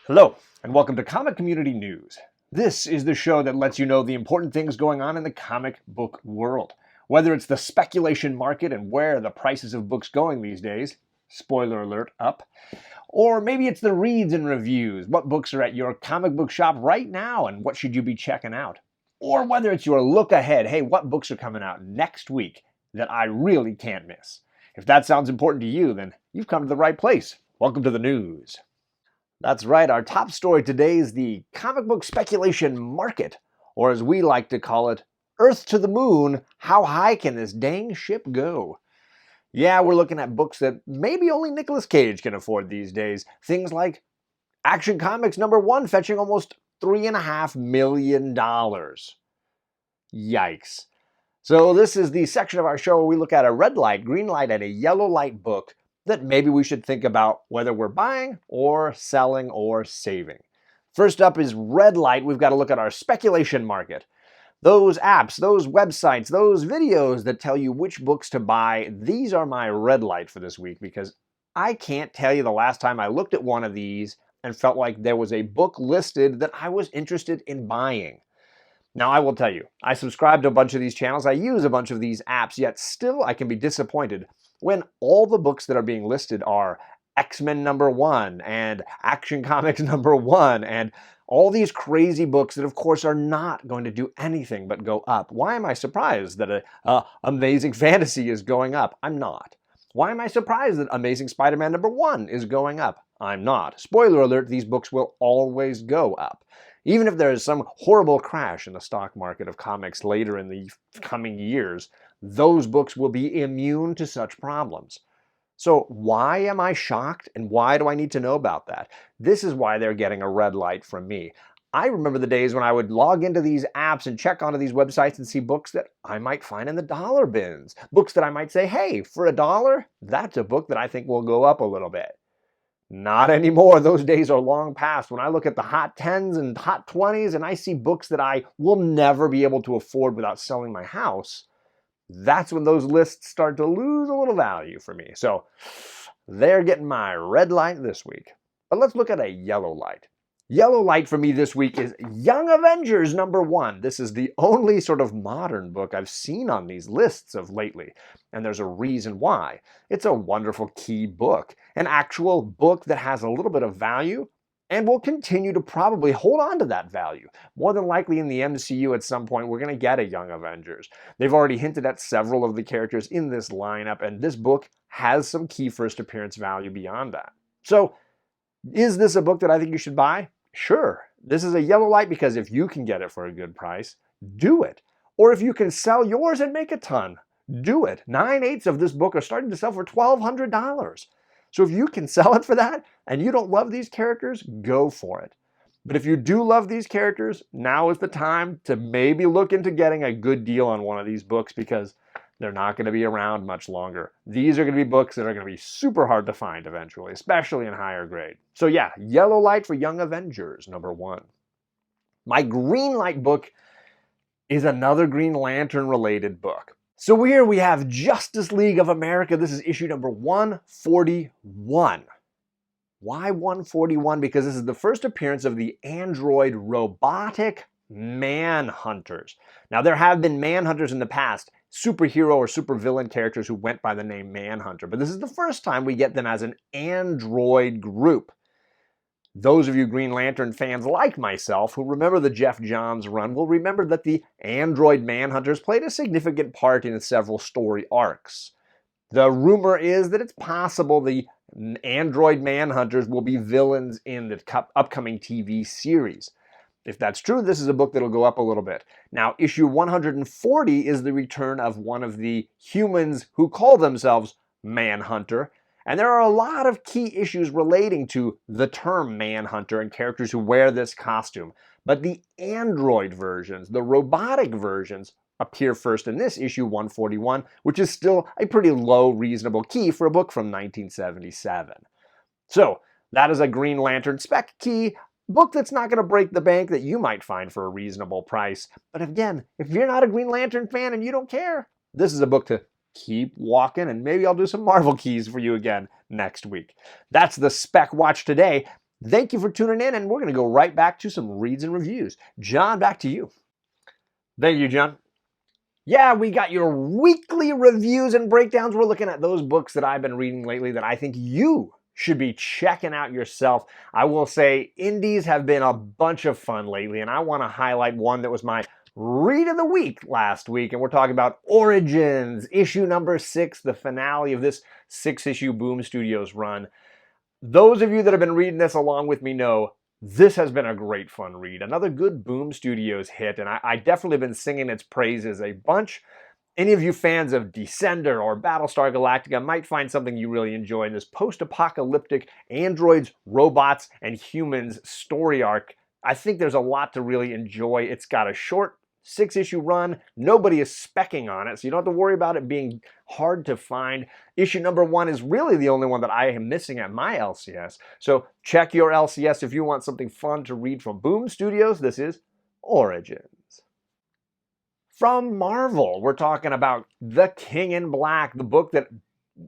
Hello, and welcome to Comic Community News. This is the show that lets you know the important things going on in the comic book world. Whether it's the speculation market and where the prices of books going these days, spoiler alert, up. Or maybe it's the reads and reviews, what books are at your comic book shop right now and what should you be checking out. Or whether it's your look ahead, hey, what books are coming out next week that I really can't miss. If that sounds important to you, then you've come to the right place. Welcome to the news. That's right, our top story today is the comic book speculation market, or as we like to call it, Earth to the Moon, how high can this dang ship go? Yeah, we're looking at books that maybe only Nicolas Cage can afford these days. Things like Action Comics #1 fetching almost $3.5 million. Yikes. So this is the section of our show where we look at a red light, green light, and a yellow light book that maybe we should think about whether we're buying or selling or saving. First up is red light. We've got to look at our speculation market. Those apps, those websites, those videos that tell you which books to buy, these are my red light for this week because I can't tell you the last time I looked at one of these and felt like there was a book listed that I was interested in buying. Now, I will tell you, I subscribe to a bunch of these channels, I use a bunch of these apps, yet still I can be disappointed when all the books that are being listed are X-Men #1 and Action Comics #1 and all these crazy books that of course are not going to do anything but go up. Why am I surprised that Amazing Fantasy is going up? I'm not. Why am I surprised that Amazing Spider-Man #1 is going up? I'm not. Spoiler alert, these books will always go up. Even if there is some horrible crash in the stock market of comics later in the coming years, those books will be immune to such problems. So why am I shocked and why do I need to know about that? This is why they're getting a red light from me. I remember the days when I would log into these apps and check onto these websites and see books that I might find in the dollar bins. Books that I might say, hey, for $1, that's a book that I think will go up a little bit. Not anymore. Those days are long past. When I look at the hot 10s and hot 20s and I see books that I will never be able to afford without selling my house, that's when those lists start to lose a little value for me. So they're getting my red light this week. But let's look at a yellow light. Yellow light for me this week is Young Avengers #1. This is the only sort of modern book I've seen on these lists of lately. And there's a reason why. It's a wonderful key book. An actual book that has a little bit of value and will continue to probably hold on to that value. More than likely in the MCU at some point, we're going to get a Young Avengers. They've already hinted at several of the characters in this lineup, and this book has some key first appearance value beyond that. So, is this a book that I think you should buy? Sure. This is a yellow light because if you can get it for a good price, do it. Or if you can sell yours and make a ton, do it. 9/8 of this book are starting to sell for $1,200. So if you can sell it for that and you don't love these characters, go for it. But if you do love these characters, now is the time to maybe look into getting a good deal on one of these books because they're not going to be around much longer. These are going to be books that are going to be super hard to find eventually, especially in higher grade. So yeah, yellow light for Young Avengers #1. My green light book is another Green Lantern related book. So here we have Justice League of America. This is issue number 141. Why 141? Because this is the first appearance of the android robotic Manhunters. Now, there have been Manhunters in the past, superhero or supervillain characters who went by the name Manhunter, but this is the first time we get them as an android group. Those of you Green Lantern fans like myself who remember the Jeff Johns run will remember that the android Manhunters played a significant part in several story arcs. The rumor is that it's possible the android Manhunters will be villains in the upcoming TV series. If that's true, this is a book that'll go up a little bit. Now, issue 140 is the return of one of the humans who call themselves Manhunter, and there are a lot of key issues relating to the term Manhunter and characters who wear this costume. But the android versions, the robotic versions, appear first in this issue 141, which is still a pretty low, reasonable key for a book from 1977. So, that is a Green Lantern spec key. Book that's not going to break the bank that you might find for a reasonable price. But again, if you're not a Green Lantern fan and you don't care, this is a book to keep walking, and maybe I'll do some Marvel keys for you again next week. That's the Spec Watch today. Thank you for tuning in, and we're going to go right back to some reads and reviews. John, back to you. Thank you, John. Yeah, we got your weekly reviews and breakdowns. We're looking at those books that I've been reading lately that I think you should be checking out yourself. I will say indies have been a bunch of fun lately, and I want to highlight one that was my read of the week last week, and we're talking about Origins, issue number 6, the finale of this 6-issue Boom Studios run. Those of you that have been reading this along with me know this has been a great fun read. Another good Boom Studios hit, and I definitely been singing its praises a bunch. Any of you fans of Descender or Battlestar Galactica might find something you really enjoy in this post-apocalyptic androids, robots, and humans story arc. I think there's a lot to really enjoy. It's got a short 6-issue run. Nobody is specking on it, so you don't have to worry about it being hard to find. Issue number 1 is really the only one that I am missing at my LCS. So check your LCS if you want something fun to read from Boom Studios. This is Origins. From Marvel, we're talking about The King in Black, the book that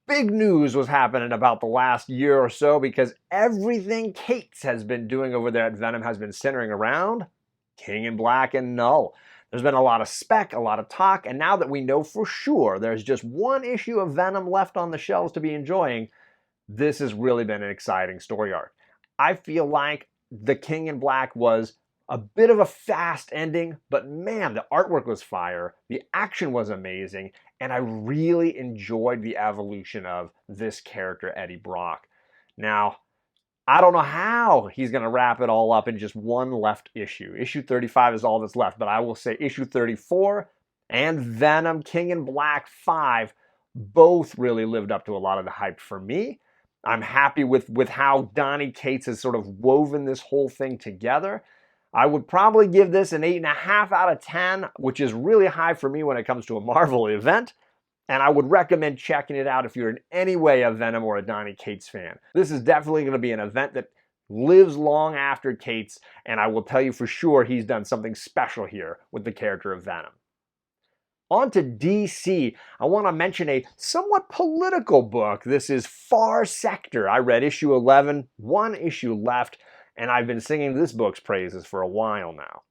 big news was happening about the last year or so because everything Cates has been doing over there at Venom has been centering around King in Black and Null. There's been a lot of spec, a lot of talk, and now that we know for sure there's just one issue of Venom left on the shelves to be enjoying, this has really been an exciting story arc. I feel like The King in Black was a bit of a fast ending, but man, the artwork was fire, the action was amazing, and I really enjoyed the evolution of this character, Eddie Brock. Now, I don't know how he's going to wrap it all up in just one left issue. Issue 35 is all that's left, but I will say issue 34 and Venom King in Black 5 both really lived up to a lot of the hype for me. I'm happy with how Donny Cates has sort of woven this whole thing together. I would probably give this an 8.5 out of 10, which is really high for me when it comes to a Marvel event. And I would recommend checking it out if you're in any way a Venom or a Donny Cates fan. This is definitely going to be an event that lives long after Cates, and I will tell you for sure he's done something special here with the character of Venom. On to DC, I want to mention a somewhat political book. This is Far Sector. I read issue 11, one issue left, and I've been singing this book's praises for a while now.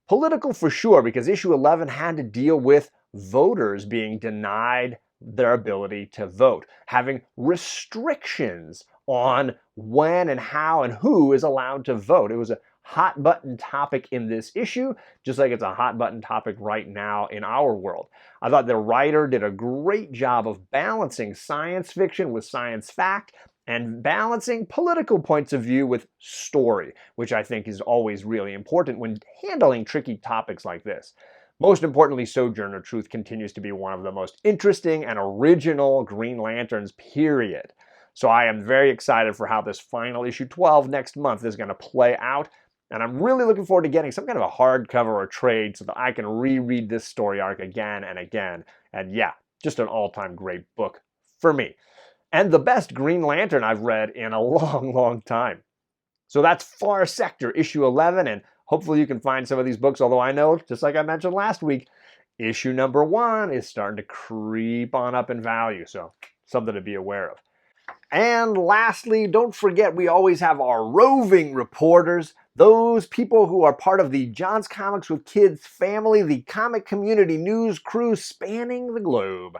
Political for sure, because issue 11 had to deal with voters being denied their ability to vote, having restrictions on when and how and who is allowed to vote. It was a hot button topic in this issue, just like it's a hot button topic right now in our world. I thought the writer did a great job of balancing science fiction with science fact and balancing political points of view with story, which I think is always really important when handling tricky topics like this. Most importantly, Sojourner Truth continues to be one of the most interesting and original Green Lanterns, period. So I am very excited for how this final issue 12 next month is going to play out, and I'm really looking forward to getting some kind of a hardcover or trade so that I can reread this story arc again and again. And yeah, just an all-time great book for me. And the best Green Lantern I've read in a long, long time. So that's Far Sector, issue 11, and hopefully you can find some of these books, although I know, just like I mentioned last week, issue number 1 is starting to creep on up in value, so something to be aware of. And lastly, don't forget we always have our roving reporters, those people who are part of the John's Comics with Kids family, the comic community news crew spanning the globe.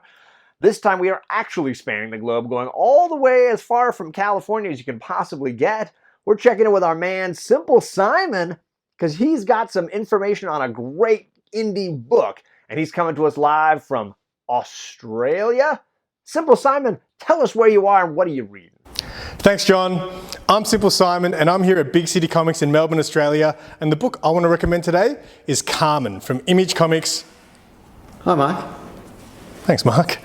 This time we are actually spanning the globe, going all the way as far from California as you can possibly get. We're checking in with our man, Simple Simon, because he's got some information on a great indie book, and he's coming to us live from Australia. Simple Simon, tell us where you are and what are you reading? Thanks, John. I'm Simple Simon, and I'm here at Big City Comics in Melbourne, Australia, and the book I want to recommend today is Carmen from Image Comics. Hi, Mark. Thanks, Mark.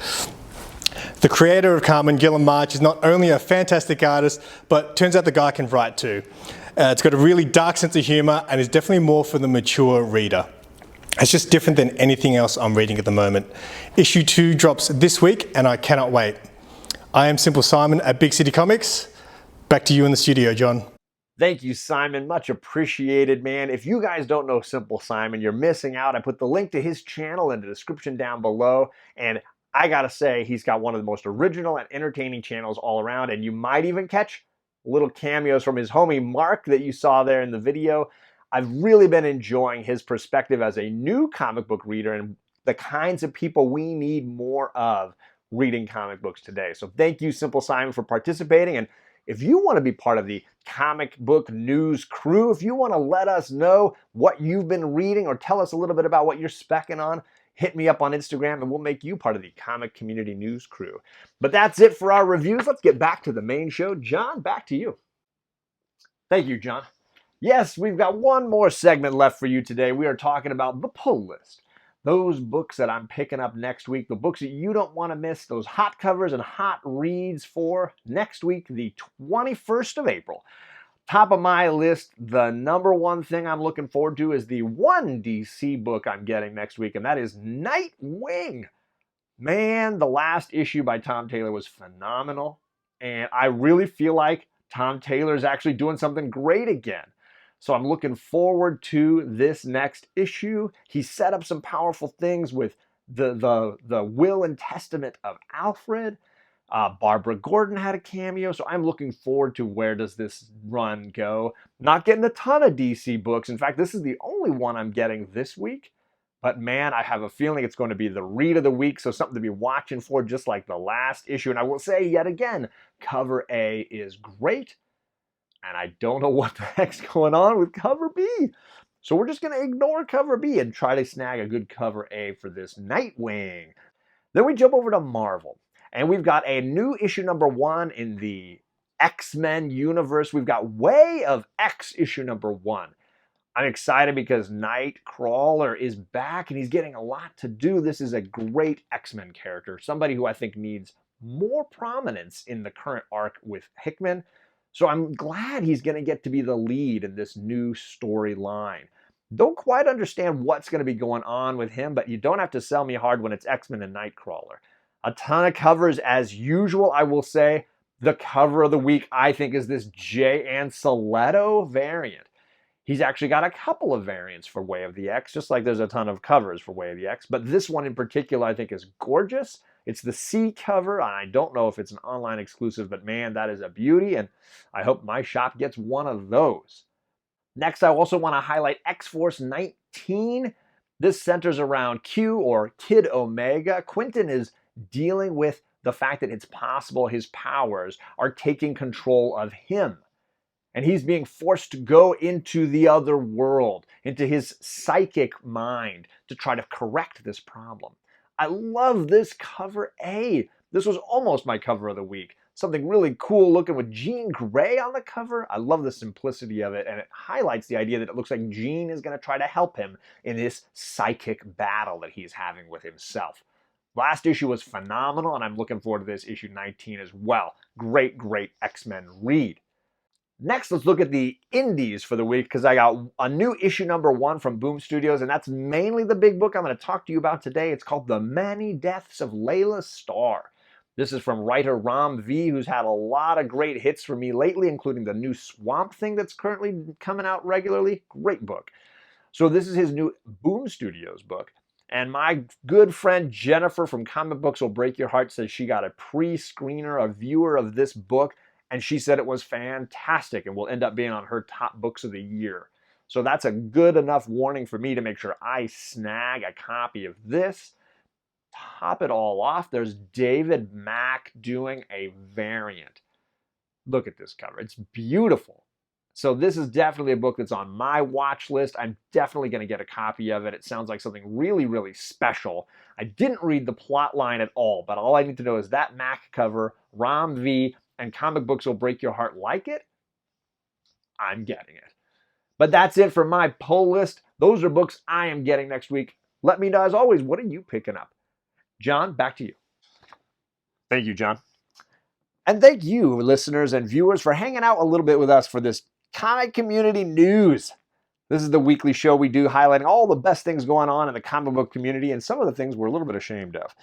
The creator of Carmen, Gilliam March, is not only a fantastic artist, but turns out the guy can write too. It's got a really dark sense of humour and is definitely more for the mature reader. It's just different than anything else I'm reading at the moment. Issue 2 drops this week and I cannot wait. I am Simple Simon at Big City Comics. Back to you in the studio, John. Thank you, Simon. Much appreciated, man. If you guys don't know Simple Simon, you're missing out. I put the link to his channel in the description down below. And I gotta say, he's got one of the most original and entertaining channels all around. And you might even catch little cameos from his homie Mark that you saw there in the video. I've really been enjoying his perspective as a new comic book reader and the kinds of people we need more of reading comic books today. So thank you, Simple Simon, for participating. And if you want to be part of the comic book news crew, if you want to let us know what you've been reading or tell us a little bit about what you're specking on, hit me up on Instagram and we'll make you part of the comic community news crew. But that's it for our reviews. Let's get back to the main show. John, back to you. Thank you, John. Yes, we've got one more segment left for you today. We are talking about the pull list. Those books that I'm picking up next week, the books that you don't want to miss, those hot covers and hot reads for next week, the 21st of April. Top of my list, the number one thing I'm looking forward to is the one DC book I'm getting next week, and that is Nightwing. Man, the last issue by Tom Taylor was phenomenal, and I really feel like Tom Taylor is actually doing something great again. So I'm looking forward to this next issue. He set up some powerful things with the will and testament of Alfred. Barbara Gordon had a cameo, so I'm looking forward to where does this run go. Not getting a ton of DC books. In fact, this is the only one I'm getting this week. But man, I have a feeling it's going to be the read of the week, so something to be watching for just like the last issue. And I will say yet again, cover A is great. And I don't know what the heck's going on with cover B. So we're just going to ignore cover B and try to snag a good cover A for this Nightwing. Then we jump over to Marvel. And we've got a new issue number 1 in the X-Men universe. We've got Way of X issue number 1. I'm excited because Nightcrawler is back and he's getting a lot to do. This is a great X-Men character. Somebody who I think needs more prominence in the current arc with Hickman. So I'm glad he's going to get to be the lead in this new storyline. Don't quite understand what's going to be going on with him, but you don't have to sell me hard when it's X-Men and Nightcrawler. A ton of covers as usual, I will say. The cover of the week, I think, is this Jay Anceletto variant. He's actually got a couple of variants for Way of the X, just like there's a ton of covers for Way of the X. But this one in particular, I think, is gorgeous. It's the C cover, and I don't know if it's an online exclusive, but man, that is a beauty, and I hope my shop gets one of those. Next, I also want to highlight X-Force 19. This centers around Q, or Kid Omega. Quentin is dealing with the fact that it's possible his powers are taking control of him. And he's being forced to go into the other world, into his psychic mind, to try to correct this problem. I love this cover A. This was almost my cover of the week. Something really cool looking with Jean Grey on the cover. I love the simplicity of it, and it highlights the idea that it looks like Jean is going to try to help him in this psychic battle that he's having with himself. Last issue was phenomenal, and I'm looking forward to this issue 19 as well. Great, great X-Men read. Next, let's look at the indies for the week, because I got a new issue number 1 from Boom Studios, and that's mainly the big book I'm going to talk to you about today. It's called The Many Deaths of Layla Starr. This is from writer Ram V, who's had a lot of great hits for me lately, including the new Swamp Thing that's currently coming out regularly. Great book. So this is his new Boom Studios book. And my good friend Jennifer from Comic Books Will Break Your Heart says she got a pre-screener, a viewer of this book, and she said it was fantastic and will end up being on her top books of the year. So that's a good enough warning for me to make sure I snag a copy of this. Top it all off, there's David Mack doing a variant. Look at this cover. It's beautiful. So this is definitely a book that's on my watch list. I'm definitely going to get a copy of it. It sounds like something really, really special. I didn't read the plot line at all, but all I need to know is that Mac cover, Ram V, and Comic Books Will Break Your Heart like it. I'm getting it. But that's it for my pull list. Those are books I am getting next week. Let me know, as always, what are you picking up? John, back to you. Thank you, John. And thank you, listeners and viewers, for hanging out a little bit with us for this comic community news. This is the weekly show we do highlighting all the best things going on in the comic book community and some of the things we're a little bit ashamed of.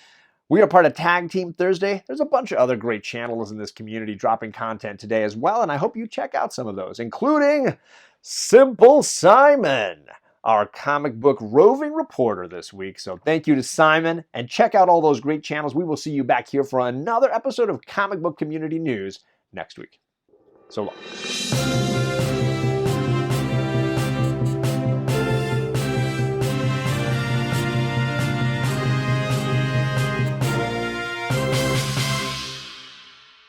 We are part of Tag Team Thursday. There's a bunch of other great channels in this community dropping content today as well, and I hope you check out some of those, including Simple Simon, our comic book roving reporter this week. So thank you to Simon, and check out all those great channels. We will see you back here for another episode of Comic Book Community News next week. So long.